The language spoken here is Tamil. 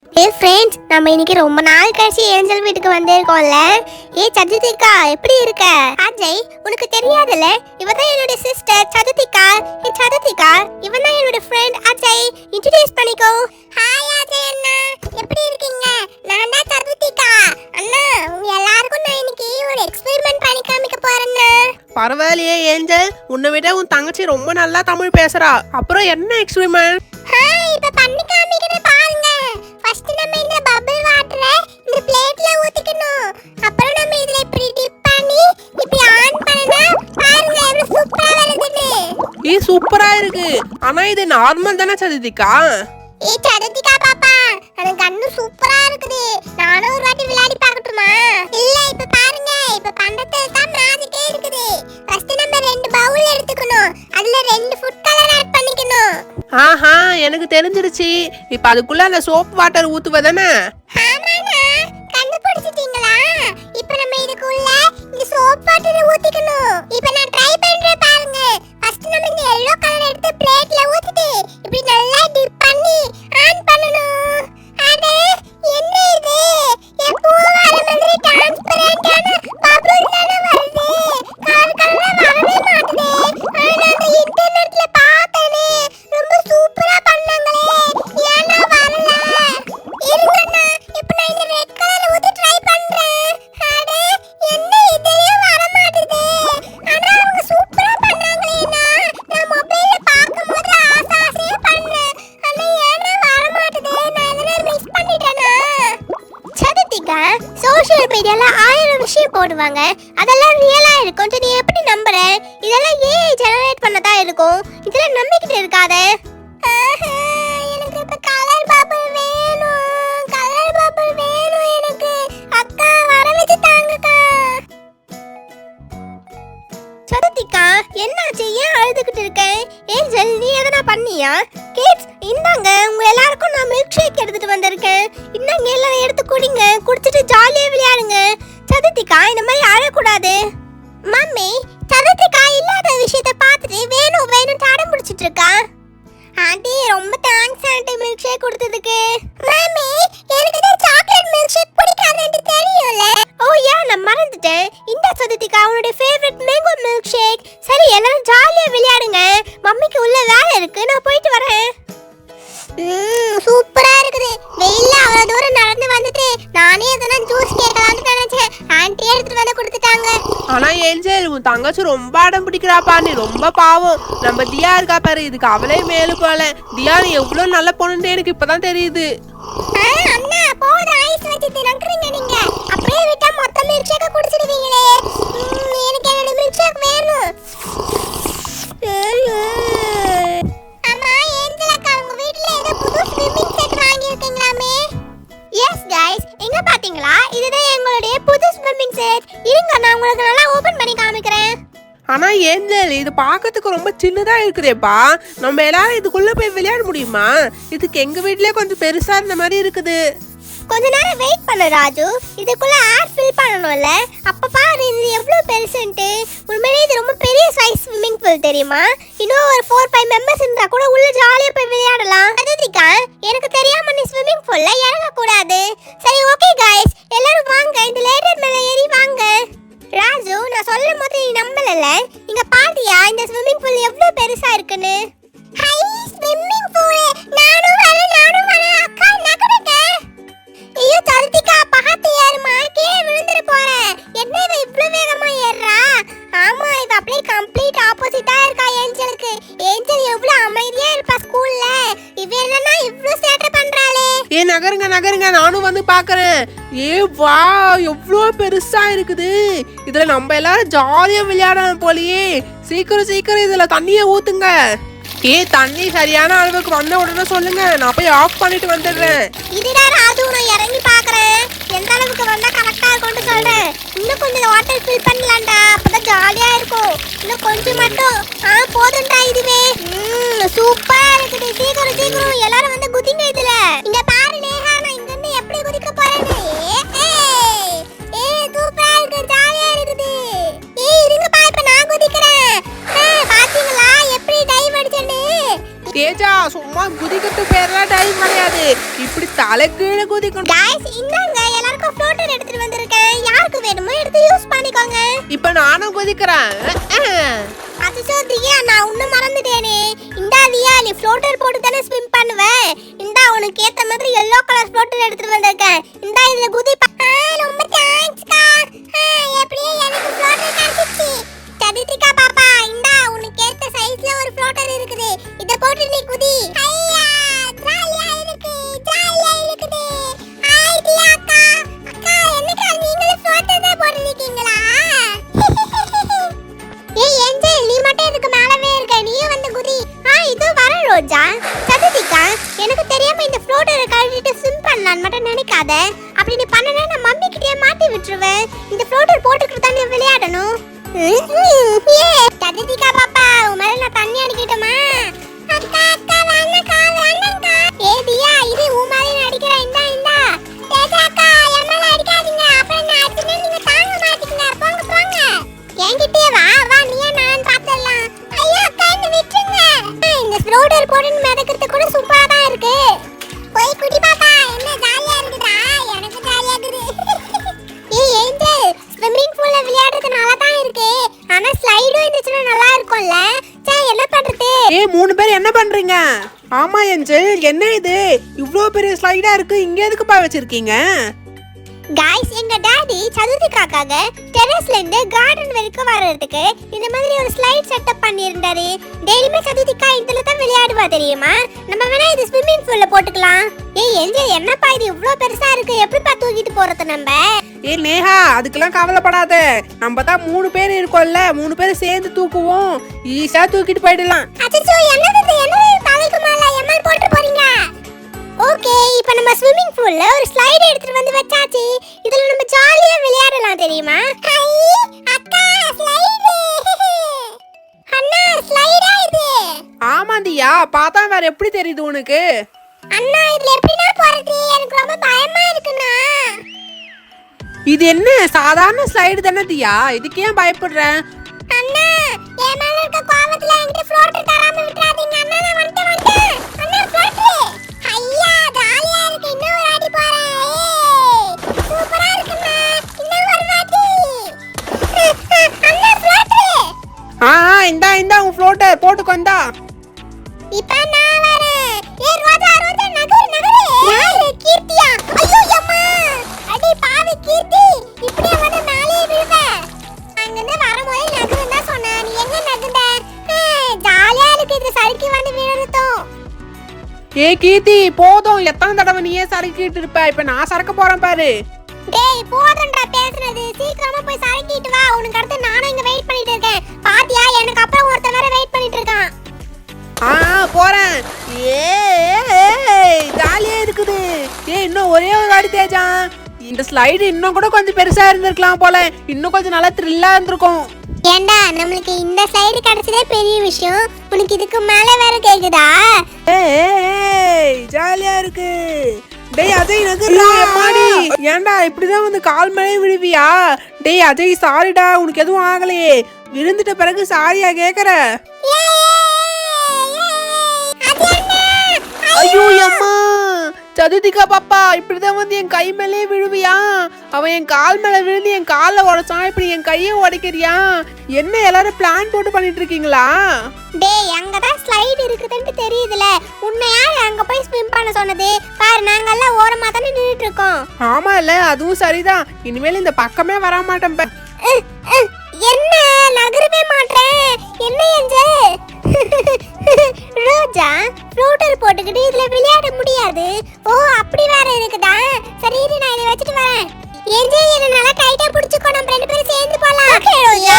ஃப்ரெண்ட்ஸ், நம்ம இன்னைக்கு ரொம்ப நாள் கழிச்சு ஏஞ்சல் வீட்டுக்கு வந்திருக்கோம்ல. சதுர்த்திகா, எப்படி இருக்க? அஜய், உனக்கு தெரியாதுல்ல, இவ தான் என்னோட சிஸ்டர் சதுர்த்திகா. சதுர்த்திகா, இவன் தான் என்னோட ஃப்ரெண்ட் அஜய். இன்ட்ரோடியூஸ் பண்ணிக்கோ. ஹாய் அஜய் அண்ணா, எப்படி இருக்கீங்க? நான் தான் சதுர்த்திகா அண்ணா. உங்க எல்லாருக்கும் நான் இன்னைக்கு ஒரு எக்ஸ்பெரிமெண்ட் பண்ணி காமிக்க போறேன்னா. பரவாயில்லையே ஏஞ்சல், உன்னை விட உன் தங்கச்சி ரொம்ப நல்லா தமிழ் பேசுறா. அப்புறம் என்ன எக்ஸ்பெரிமெண்ட்? இப்ப பண்ணி காமிக்கிறேன் பாருங்க. ஃபர்ஸ்ட் நம்ம இந்த பபிள் வாட்டரை இந்த பிளேட்ல ஊத்திக்கணும். அப்புறம் நம்ம இதுல இப்படி டிப் பண்ணி இப்படி ஆன் பண்ணனா பாருங்க எவ்வளவு சூப்பரா வருதுன்னு. சூப்பரா இருக்கு. ஆனா இது நார்மல் தானே சதுர்த்திகா? சதுர்த்திகா பாப்பா, அந்த கண்ணு சூப்பரா இருக்குது. நானும் ஒரு வாட்டி விளையாடி பார்க்கட்டுமா? இல்ல, இப்ப பாருங்க, இப்ப பண்றது தான் மேஜிக்கே இருக்குது. ஃபர்ஸ்ட் நம்ம 2 பவுல் எடுத்துக்கணும். அதுல 2 ஃபுட் கலர் ஆட் பண்ணிக்கணும். ஆஹா, எனக்கு தெரிஞ்சிருச்சு. இப்ப அதுக்குள்ள அந்த சோப் வாட்டர் ஊத்துவதானே? ஆமாண்ணா, கண்டுபிடிச்சிட்டீங்களா? இப்போ நம்ம இதுக்குள்ள இந்த சோப் வாட்டரை ஊத்திக்கணும். இப்போ நான் ட்ரை பண்றேன் பாருங்க. ஃபர்ஸ்ட் நம்ம இந்த yellow கலர் எடுத்து பிளேட்ல ஊத்திட்டு இப்படி நல்லா டிப் பண்ணி ஆன் பண்ணனும். அட, என்ன இது? எப்பவும் வர மாதிரி டிரான்ஸ்பரண்டான பபிள் தான வருது. கலர் கலரா வரவே மாட்டுதே. ஆனா அந்த இன்டர்நெட்ல பார்த்தேனே, ரொம்ப சூப்பரா பண்ணாங்களே. ஏன்னா வரல? இருங்கண்ணா, இப்போ நான் இந்த ரெட் கலர்ல ஊத்தி ட்ரை பண்றேன். அட, என்ன இதுலயே வர மாட்டுதே. ஆனா அவங்க சூப்பரா பண்ணாங்களேனா. நான் மொபைல்ல பாக்கும்போது ஆசையா பண்றேன். ஆனா ஏன்னா வர மாட்டுதே. நான் எதனா மிஸ் பண்ணிட்டேனா? சதுர்த்திகா, சோஷியல் மீடியால 1000 விஷயம் போடுவாங்க. அதெல்லாம் ரியலா இருக்கும். நீ எப்படி நம்புற? இதெல்லாம் ஏஐ ஜெனரேட் பண்ணதா இருக்கும். இதெல்லாம் நம்பிக்கிட்டு இருக்காத. எனக்கு இப்ப கலர் பபிள் வேணும். கலர் பபிள் வேணும் எனக்கு. அக்கா, வர வச்சு தாங்கக்கா. சதுர்த்திகா, என்னாச்சு? ஏன் அழுதுகிட்டு இருக்க? ஏஞ்சல், நீ எதனா பண்ணியா? கிட்ஸ், இந்தாங்க, உங்க எல்லாருக்கும் நான் மில்க் ஷேக் எடுத்துட்டு வந்திருக்கேன். இந்தாங்க, எல்லாரும் எடுத்து குடிங்க. குடிச்சிட்டு ஜாலியா விளையாடுங்க. சதுர்த்திகா, இந்த மாதிரி அழக்கூடாது. மம்மி, சதுர்த்திகா இல்லாத விஷயத்தை பார்த்துட்டு வேணும் வேணும் அடம் பிடிச்சிட்டு இருக்கா. ஆண்டி, ரொம்ப தேங்க்ஸ் ஆண்டி மில்க் ஷேக் கொடுத்ததுக்கு. மம்மி, எனக்கு இந்த சாக்லேட் மில்க் ஷேக் பிடிக்காதுன்னு தெரியும்ல. ஓ யா, நான் மறந்துட்டேன். இந்த சதுர்த்திகா, உன்னுடைய ஃபேவரட் மேங்கோ மில்க் ஷேக். சரி, எல்லாரும் ஜாலியா விளையாடுங்க. மம்மிக்கு உள்ள வேலை இருக்கு, நான் போயிட்டு வரேன். சூப்பரா இருக்குது. வெயில்ல அவ்வளவு தூரம் நடந்து வந்துட்டு நானே எதனா ஜூஸ் கேட்கலாம்னு நினைச்சேன். ஆண்டி எடுத்துட்டு வந்து கொடுத்துட்டாங்க. ஆனா ஏஞ்சல், உன் தங்கச்சி ரொம்ப அடம் பிடிக்கிறாப்பா. நீ ரொம்ப பாவம். நம்ம தியா இருக்கா பாரு, இதுக்கு அவளே மேலு போல. தியா நீ எவ்வளவு நல்ல பொண்ணுன்னு எனக்கு இப்பதான் தெரியுது. அண்ணா, போதும் ஐஸ் வச்சு தினக்குறீங்க நீங்க. அப்படியே விட்டா மொத்த மில்க் ஷேக்க குடிச்சிடுவீங்களே. எனக்கு என்னோட மில்க் ஷேக் வேணும். அம்மா, ஏஞ்சல் அக்கா, உங்க வீட்ல ஏதோ புது ஸ்விம்மிங் செட் வாங்கி இருக்கீங்களாமே? எஸ் गाइस, எங்க பாத்தீங்களா? இதுதான் எங்களுடைய புது ஸ்விம்மிங் செட். இருங்க, நான் உங்களுக்கு நல்லா ஓபன் பண்ணி காமிக்கிறேன். ஆனா ஏஞ்சல், இது பார்க்கிறதுக்கு ரொம்ப சின்னதா இருக்குதேப்பா. நம்ம எல்லாரும் இதுக்குள்ள போய் விளையாட முடியுமா? இதுக்கு எங்க வீட்லயே கொஞ்சம் பெருசா இருந்த மாதிரி இருக்குது. கொஞ்ச நேரம் வெயிட் பண்ணு ராஜு. இதுக்குள்ள ஏர் ஃபில் பண்ணணும்ல. அப்ப பாரு இது எவ்வளவு பெருசுன்ட்டு. உண்மையிலேயே இது ரொம்ப பெரிய சைஸ் ஸ்விம்மிங் பூல் தெரியுமா? இன்னும் ஒரு 4-5 மெம்பர்ஸ் இருந்தா கூட உள்ள ஜாலியா போய் விளையாடலாம். சதுர்த்திகா, எனக்கு தெரியாம நீ ஸ்விம்மிங் பூல்ல இறங்க கூடாது. சரி, ஓகே गाइस, எல்லாரும் வாங்க, இந்த லேடர் மேல ஏறி வாங்க. ராஜு, நான் சொல்லும் போது நீ நம்பலல. இங்க பாத்தியா இந்த ஸ்விம்மிங் பூல் எவ்வளவு பெருசா இருக்குன்னு? High, swimming pool. நானும் வரேன் அக்கா, நகருங்க. ஐயோ சதுர்த்திகா, பார்த்து ஏறுமா, கீழே விழுந்துற போறேன். என்ன இவ இவ்ளோ வேகமா ஏறா? ஆமா, இவ அப்படியே கம்ப்ளீட் ஆப்போசிட்டா இருக்கா ஏஞ்சலுக்கு. ஏஞ்சல் எவ்வளவு அமைதியா இருப்பா ஸ்கூல்ல. இவ என்னன்னா இவ்ளோ சேட்டை பண்றாளே. நகருங்க நகருங்க, நானும் வந்து பாக்குறேன். வா, எவ்வளோ பெருசா இருக்குது. இதுல நம்ம எல்லாரும் ஜாலியா விளையாடணும் போலியே. சீக்கிரம் சீக்கிரம் இதுல தண்ணிய ஊத்துங்க. தண்ணி சரியான அளவுக்கு வந்த உடனே சொல்லுங்க, நான் போய் ஆஃப் பண்ணிட்டு வந்துடுறேன். இதுடா ராஜு, நான் இறங்கி பாக்குறேன். எந்த அளவுக்கு வந்தா கரெக்டா இருக்கும்னு சொல்றேன். இன்னும் கொஞ்சம் வாட்டர் ஃபில் பண்ணலாம்டா, அப்பதான் ஜாலியா இருக்கும். இன்னும் கொஞ்சம் மட்டும். போதும்டா இதுவே. சூப்பரா இருக்குது. சீக்கிரம் சீக்கிரம் எல்லாரும் வந்து குதிங்க இதுல. இங்க பாரு நேஹா, நான் இங்க இருந்து எப்படி குதிக்க போறேன்னு. சூப்பரா இருக்கு, ஜாலியா இருக்குது. இருங்கப்பா, இப்ப நான் குதிக்கிறேன். பாத்தீங்களா எப்படி டைவ் அடிச்சேன்னு? தேஜா, சும்மா குதிக்கட்டு பேர்லாம் டைம் முடியாது. இப்படி தலை கீழே குதிக்கணும். गाइस இந்தாங்க எல்லாருக்கும் ஃப்ளோட்டர் எடுத்துட்டு வந்திருக்கேன். யாருக்கு வேணுமோ எடுத்து யூஸ் பண்ணிக்கோங்க. இப்ப நானும் குதிக்கிறேன். அச்சோ தியா, நான் இன்னும் மறந்துட்டேனே. இந்தா தியா, நீ ஃப்ளோட்டர் போட்டு தானே ஸ்விம் பண்ணுவ. இந்தா உனக்கு ஏத்த மாதிரி yellow கலர் ஃப்ளோட்டர் எடுத்துட்டு வந்திருக்கேன். இந்தா இதுல குதி. ரொம்ப தேங்க்ஸ்க்கா. எப்படியே எனக்கு ஃப்ளோட்டர் கிடைச்சிச்சு. சதித்திகா பாப்பா, இந்தா உனக்கு ஏத்த சைஸ்ல ஒரு ஃப்ளோட்டர் இருக்குது. இத போட்டு நீ குதி. ஐயா ஜாலியா இருக்கு, ஜாலியா இருக்குது. ஹாய் தியா அக்கா. அக்கா என்னக்கா நீங்களும் ஃப்ளோட்டர் தான் போட்டுருக்கீங்களா? ஏய் ஏஞ்சல், நீ மட்டும் இதுக்கு மேலவே இருக்க. நீயும் வந்து குதி. இது வர ரோஜா. சதித்திகா, எனக்கு தெரியாம இந்த ஃப்ளோட்டரை கழட்டிட்டு ஸ்விம் பண்ணலான்னு மட்டும் நினைக்காத. அப்படி நீ பண்ணனா நான் மம்மி கிட்டே மாட்டி விட்டுருவேன். இந்த ஃப்ளோட்டர் போட்டுக்கிட்டு தான் நீ விளையாடணும். சதித்திகா பாப்பா, உன் மேல நான் தண்ணி அடிக்கட்டுமா? அக்கா அக்கா வேணாக்கா, வேணாக்கா. தியா, இது உன் மேல நான் அடிக்கிறேன். இந்தா இந்தா. அக்கா என் மேல அடிக்காதீங்க. அப்புறம் நான் அடிச்சேன்னா நீங்க தாங்க மாட்டீங்க. போங்க போங்க. என்கிட்டயே வா வா, நீயே நான் பாத்துடலாம். ஐயோ அக்கா, என்ன விட்டுருங்க. இந்த ஃப்ளோட்டர் போட்டு மிதக்கிறது கூட சூப்பரா தான் இருக்கு. போய் குடி பாப்பா. என்ன ஜாலியா இருக்குதா? எனக்கு ஜாலியா இருக்குது. ஏய் ஏஞ்சல், ஸ்விம்மிங் பூல்ல விளையாடுறது நல்லா தான் இருக்கு. ஆனா ஸ்லைடும் இருந்துச்சுன்னா நல்லா இருக்கும்ல. என்ன பண்றது? 3 பேர் என்ன பண்றீங்க? ஆமா ஏஞ்சல், என்ன இது இவ்ளோ பெரிய ஸ்லைடா இருக்கு? இங்க எதுக்குப்பா வச்சிருக்கீங்க? गाइस, எங்க டாடி சதுர்த்திக்காக டெரஸ்ல இருந்து கார்டன் வரைக்கும் வரதுக்கு இந்த மாதிரி ஒரு ஸ்லைட் செட்டப் பண்ணியிருந்தாரு. டெய்லியுமே சதுர்த்திக்கா இதுல தான் விளையாடுவா தெரியுமா? நம்ம வேணா இது ஸ்விம்மிங் பூல்ல போட்டுக்கலாம். ஏய் ஏஞ்சல், என்னப்பா இது இவ்ளோ பெருசா இருக்கு? எப்படிப்பா தூக்கிட்டு போறது நம்ம? ஏய் நேஹா, அதுக்கெல்லாம் கவலைப்படாத. நம்ம தான் 3 பேர் இருக்கோம்ல, 3 பேர் சேர்ந்து தூக்குவோம். ஈஸியா தூக்கிட்டு போயிடலாம். அச்சச்சோ, என்னது தலைக்கு மேல எம்எல் போட்டு போறீங்க? ஓகே, இப்போ நம்ம ஸ்விம்மிங் பூல்ல ஒரு ஸ்லைட் எடுத்துட்டு வந்து வச்சாச்சு. இதுல நம்ம ஜாலியா விளையாடலாம் தெரியுமா? ஹை அக்கா, ஸ்லைட். அண்ணா, ஸ்லைடா இது? ஆமாண்டியா, பார்த்தா வேற எப்படி தெரியுது உனக்கு? அண்ணா, இதுல எப்படினா போறது? எனக்கு ரொம்ப பயமா இருக்குண்ணா. இது என்ன சாதாரண ஸ்லைடு தானே தியா, இதுக்கு ஏன் பயப்படுற? அண்ணா, என் மேல இருக்க கோவத்துல என்கிட்ட ஃப்ளோட்டர் தராம விட்டுறாதீங்க. அண்ணா, நான் வந்துட்டேன். அண்ணா, ஃப்ளோட்டர். ஐயா, ஜாலியா இருக்கு. இன்னும் ஒரு அடி போறேன். சூப்பரா இருக்குண்ணா. இன்னும் ஒரு வாட்டி. அண்ணா, ஃப்ளோட்டர். இந்தா உன் ஃப்ளோட்டர் போட்டுக்கோ. இந்தா இப்ப நான் வரேன். ரோஜா ரோஜா, நகரு நகரு. யாரு? கீர்த்தியா? ஐயோ அம்மா, அடி பாவி கீர்த்தி, இப்படியே வந்து மேலே விழுவ. அங்கிருந்து வரும்போது நகருன்னு தான் சொன்னேன். நீ எங்க நகர்ந்த? ஜாலியா இருக்கு இது சறுக்கி வந்து விழுறதும். ஏ கீர்த்தி, போதும். எத்தனை தடவை நீயே சறுக்கிட்டு இருப்ப? இப்ப நான் சறுக்க போறேன் பாரு. டேய் போடுறா பேசுறது. சீக்கிரமா போய் சறுக்கிட்டு வா. உனக்கு அடுத்து நானும் இங்க வெயிட் பண்ணிட்டு இருக்கேன். பாத்தியா, எனக்கு அப்புறம் ஒருத்தன் வேற வெயிட் பண்ணிட்டு இருக்கான். போறேன். ஜாலியா இருக்குது. இன்னும் ஒரே ஒரு வாடி தேஜா. இந்த ஸ்லைடு இன்னும் கூட கொஞ்சம் பெருசா இருந்திருக்கலாம் போல. இன்னும் கொஞ்சம் நல்லா த்ரில்லா இருந்திருக்கும். ஏண்டா, நம்மளுக்கு இந்த ஸ்லைடு கிடைச்சதே பெரிய விஷயம். உனக்கு இதுக்கு மேல வேற கேக்குதா? ஜாலியா இருக்கு. டேய் அஜய், நகர்றா. அம்மாடி, ஏன்டா இப்படிதான் வந்து கால் மேலே விழுவியா? டேய் அஜய், சாரிடா, உனக்கு எதுவும் ஆகலையே. விழுந்துட்ட பிறகு சாரியா கேக்குற? ஐயோ அம்மா, சதுர்த்திகா பாப்பா, இப்படிதான் வந்து என் கை மேலே விழுவியா? அவன் என் கால் மேல விழுந்து என் கால உடைச்சான். இப்படி என் கையை உடைக்கிறியா? என்ன எல்லாரும் பிளான் போட்டு பண்ணிட்டு இருக்கீங்களா? டேய், அங்கதான் ஸ்லைடு இருக்குதுன்னு தெரியுதுல. உன்னை யார் அங்க போய் ஸ்விம் பண்ண சொன்னது? பாரு, நாங்க எல்லாம் ஓரமா தானே நின்னுட்டு இருக்கோம். ஆமா இல்ல, அதுவும் சரிதான். இனிமேல் இந்த பக்கமே வர மாட்டேன். என்ன நகரவே மாட்டேன்? என்ன ஏஞ்சல்? ரோஜா, ஃப்ளோட்டர் போட்டுக்கிட்டு இதுல விளையாட முடியாது. ஓ, அப்படி வேற இருக்குதா? சரி, நான் இதை வச்சுட்டு வரேன். ஏஞ்சல், என்ன நல்லா டைட்டா பிடிச்சுக்கோ. நம்ம 2 பேரும் சேர்ந்து போலாம். ஓகே ரோஜா.